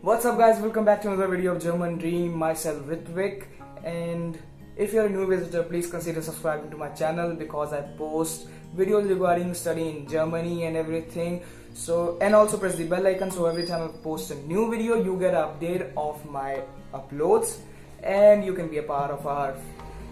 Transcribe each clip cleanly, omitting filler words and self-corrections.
What's up guys, welcome back to another video of German Dream, myself Ritvik, and if you're a new visitor, please consider subscribing to my channel because I post videos regarding studying in Germany and everything. So, and also press the bell icon so every time I post a new video you get an update of my uploads, and you can be a part of our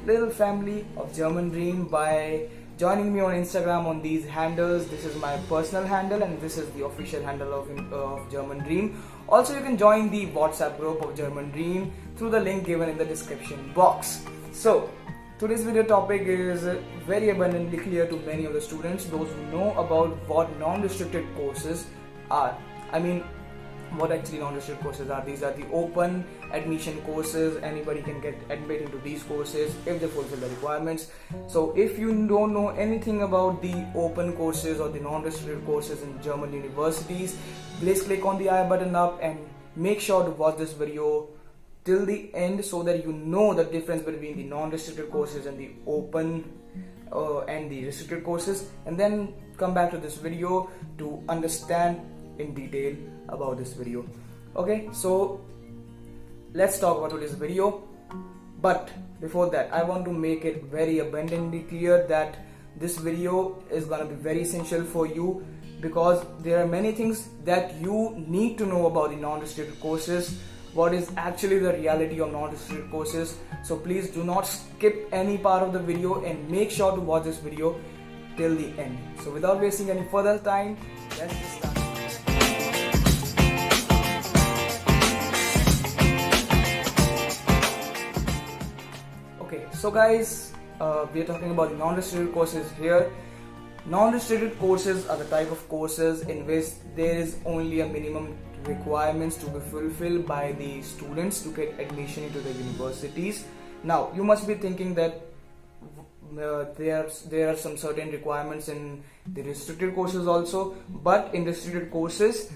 little family of German Dream by joining me on Instagram on these handles. This is my personal handle and this is the official handle of German Dream. Also, you can join the WhatsApp group of German Dream through the link given in the description box. So, today's video topic is very abundantly clear to many of the students, those who know about what non-restricted courses are. I mean, what actually non-restricted courses are. These are the open admission courses. Anybody can get admitted into these courses if they fulfill the requirements. So if you don't know anything about the open courses or the non-restricted courses in German universities, please click on the I button up and make sure to watch this video till the end so that you know the difference between the non-restricted courses and the open and the restricted courses, and then come back to this video to understand in detail about this video. Okay, so let's talk about today's video. But before that, I want to make it very abundantly clear that this video is gonna be very essential for you because there are many things that you need to know about the non-restricted courses, what is actually the reality of non-restricted courses. So please do not skip any part of the video and make sure to watch this video till the end. So without wasting any further time, let's just start. So guys, we are talking about the non-restricted courses here. Non-restricted courses are the type of courses in which there is only a minimum requirements to be fulfilled by the students to get admission into the universities. Now you must be thinking that there are some certain requirements in the restricted courses also, but in restricted courses,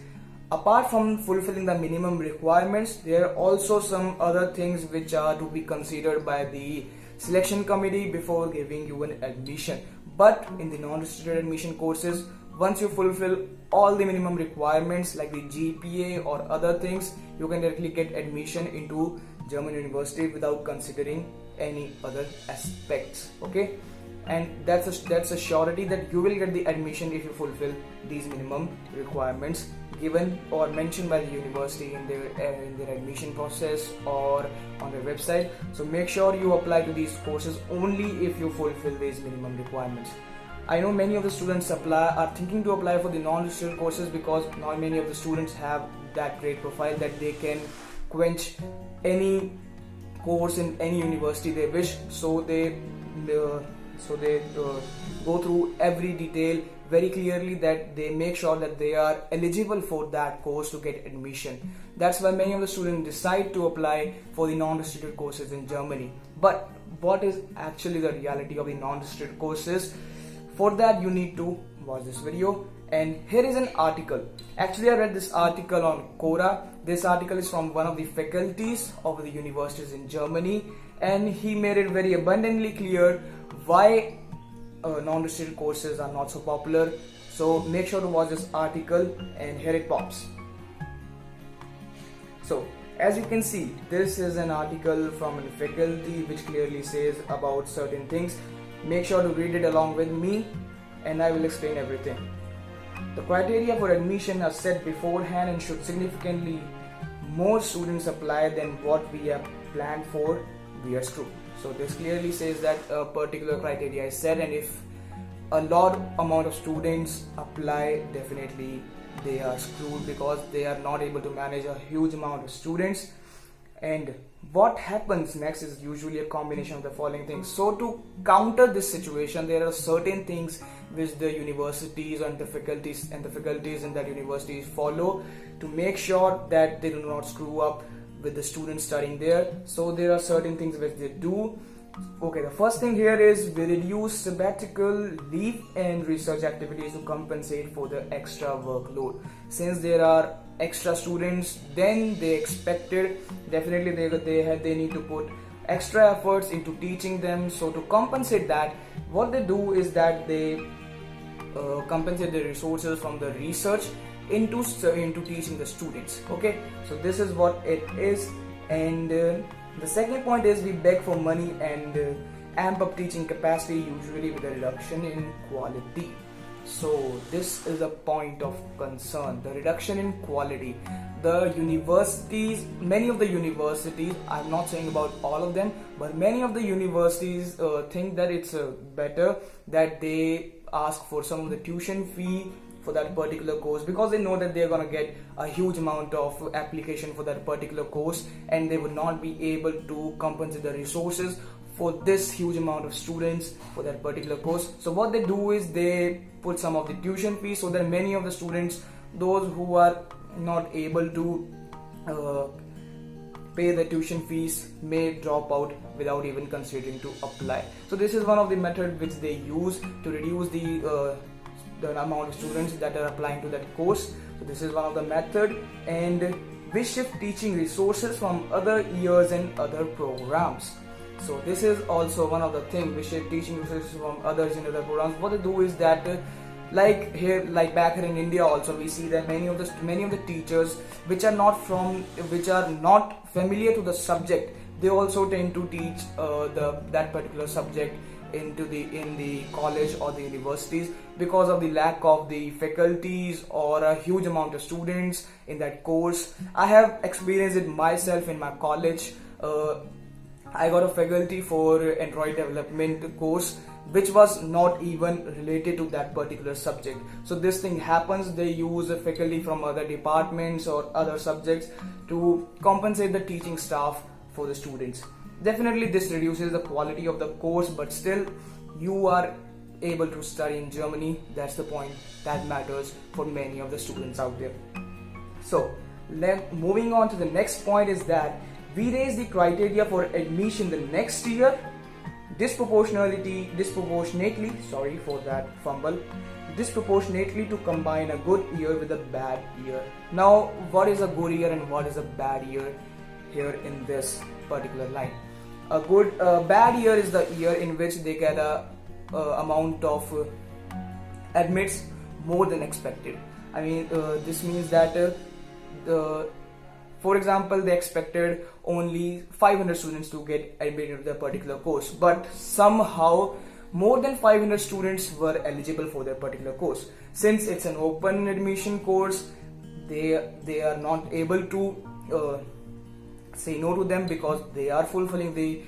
apart from fulfilling the minimum requirements, there are also some other things which are to be considered by the selection committee before giving you an admission. But in the non-restricted admission courses, once you fulfill all the minimum requirements like the GPA or other things, you can directly get admission into German university without considering any other aspects. Okay, and that's a surety that you will get the admission if you fulfill these minimum requirements given or mentioned by the university in their admission process or on their website. So make sure you apply to these courses only if you fulfill these minimum requirements. I know many of the students are thinking to apply for the non-restricted courses because not many of the students have that great profile that they can quench any course in any university they wish. So they go through every detail very clearly that they make sure that they are eligible for that course to get admission. That's why many of the students decide to apply for the non-restricted courses in Germany. But what is actually the reality of the non-restricted courses? For that you need to watch this video. And here is an article. Actually, I read this article on Quora. This article is from one of the faculties of the universities in Germany, and he made it very abundantly clear why non-restricted courses are not so popular. So make sure to watch this article, and here it pops. So as you can see, this is an article from a faculty which clearly says about certain things. Make sure to read it along with me and I will explain everything. The criteria for admission are set beforehand and should significantly more students apply than what we have planned for, we are screwed. So this clearly says that a particular criteria is set, and if a lot amount of students apply, definitely they are screwed because they are not able to manage a huge amount of students. And what happens next is usually a combination of the following things. So to counter this situation, there are certain things which the universities and the faculties in that universities follow to make sure that they do not screw up with the students studying there. So there are certain things which they do. Okay, the first thing here is we reduce sabbatical leave and research activities to compensate for the extra workload. Since there are extra students than they expected, definitely they need to put extra efforts into teaching them. So to compensate that, what they do is that they compensate the resources from the research into teaching the students. Okay, so this is what it is. And the second point is we beg for money and amp up teaching capacity, usually with a reduction in quality. So this is a point of concern, the reduction in quality. The universities, many of the universities, I'm not saying about all of them, but many of the universities think that it's better that they ask for some of the tuition fee for that particular course, because they know that they're going to get a huge amount of application for that particular course, and they would not be able to compensate the resources for this huge amount of students for that particular course. So what they do is they put some of the tuition fees, so that many of the students, those who are not able to pay the tuition fees, may drop out without even considering to apply. So this is one of the methods which they use to reduce the amount of students that are applying to that course. So this is one of the method. And we shift teaching resources from other years and other programs. So this is also one of the things, we shift teaching resources from others in other programs. What they do is that like back here in India also, we see that many of the teachers which are not familiar to the subject, they also tend to teach that particular subject in the college or the universities, because of the lack of the faculties or a huge amount of students in that course. I have experienced it myself in my college. I got a faculty for Android development course which was not even related to that particular subject. So this thing happens, they use a faculty from other departments or other subjects to compensate the teaching staff for the students. Definitely this reduces the quality of the course, but still you are able to study in Germany. That's the point that matters for many of the students out there. So moving on to the next point is that we raise the criteria for admission the next year disproportionately, sorry for that fumble, disproportionately to combine a good year with a bad year. Now, what is a good year and what is a bad year here in this particular line? A bad year is the year in which they get a amount of admits more than expected. I mean, this means that for example, they expected only 500 students to get admitted to the particular course, but somehow more than 500 students were eligible for their particular course. Since it's an open admission course, they are not able to say no to them, because they are fulfilling the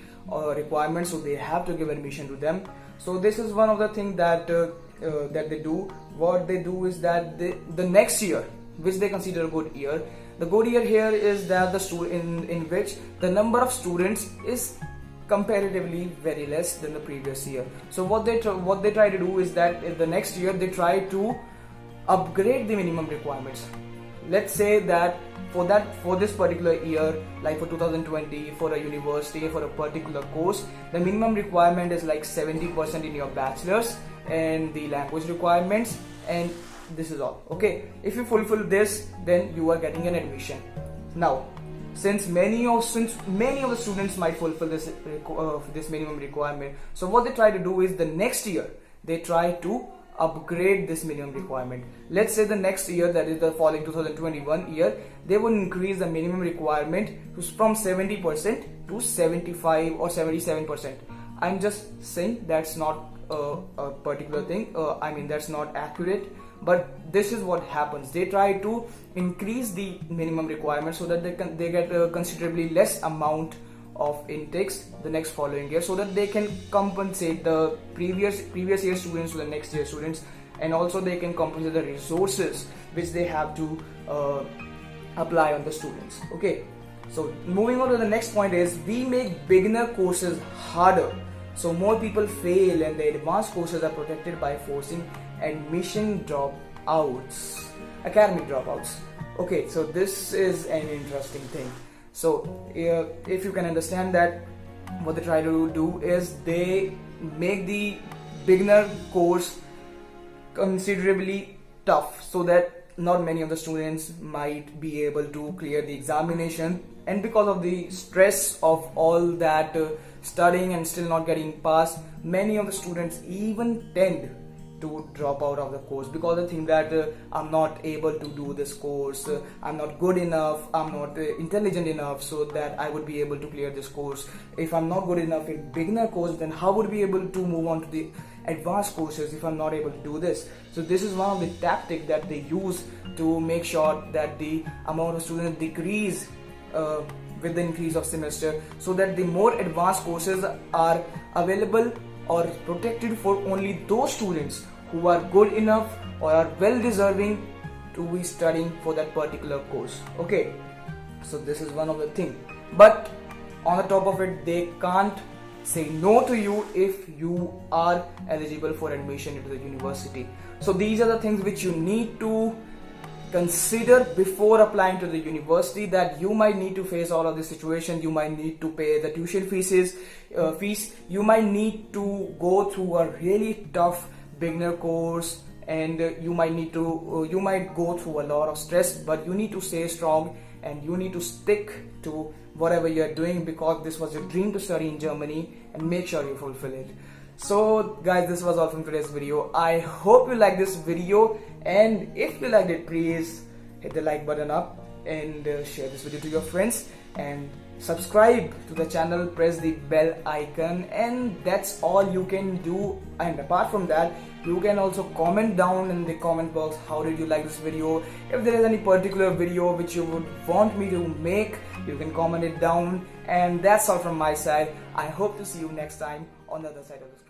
requirements, so they have to give admission to them. So this is one of the things that they do. What they do is that the next year, which they consider a good year, the good year here is that in which the number of students is comparatively very less than the previous year. So what they try to do is that in the next year they try to upgrade the minimum requirements. Let's say that for this particular year, like for 2020, for a university, for a particular course, the minimum requirement is like 70% in your bachelor's and the language requirements, and this is all. Okay, if you fulfill this, then you are getting an admission. Now, since many of the students might fulfill this minimum requirement, so what they try to do is the next year they try to upgrade this minimum requirement. Let's say the next year, that is the following 2021 year, they will increase the minimum requirement from 70% to 75 or 77%. I'm just saying that's not a particular thing. I mean, that's not accurate. But this is what happens. They try to increase the minimum requirement so that they get a considerably less amount of intakes the next following year, so that they can compensate the previous year students to the next year students, and also they can compensate the resources which they have to apply on the students. Okay, so moving on to the next point is we make beginner courses harder, so more people fail and the advanced courses are protected by forcing admission dropouts, academic dropouts. Okay, so this is an interesting thing. So if you can understand that, what they try to do is they make the beginner course considerably tough, so that not many of the students might be able to clear the examination, and because of the stress of all that studying and still not getting passed, many of the students even tend to drop out of the course because they think that I'm not able to do this course, I'm not good enough, I'm not intelligent enough so that I would be able to clear this course. If I'm not good enough in beginner course, then how would I be able to move on to the advanced courses if I'm not able to do this? So this is one of the tactics that they use to make sure that the amount of students decrease with the increase of semester, so that the more advanced courses are available or protected for only those students who are good enough or are well deserving to be studying for that particular course. Okay, so this is one of the thing. But on the top of it, they can't say no to you if you are eligible for admission into the university. So these are the things which you need to consider before applying to the university, that you might need to face all of this situation. You might need to pay the tuition fees, you might need to go through a really tough beginner course, and you might go through a lot of stress, but you need to stay strong and you need to stick to whatever you are doing, because this was your dream to study in Germany, and make sure you fulfill it. So guys, this was all from today's video. I hope you liked this video, and if you liked it, please hit the like button up and share this video to your friends, and subscribe to the channel, press the bell icon, and that's all you can do. And apart from that, you can also comment down in the comment box how did you like this video. If there is any particular video which you would want me to make, you can comment it down. And that's all from my side. I hope to see you next time on the other side of the screen.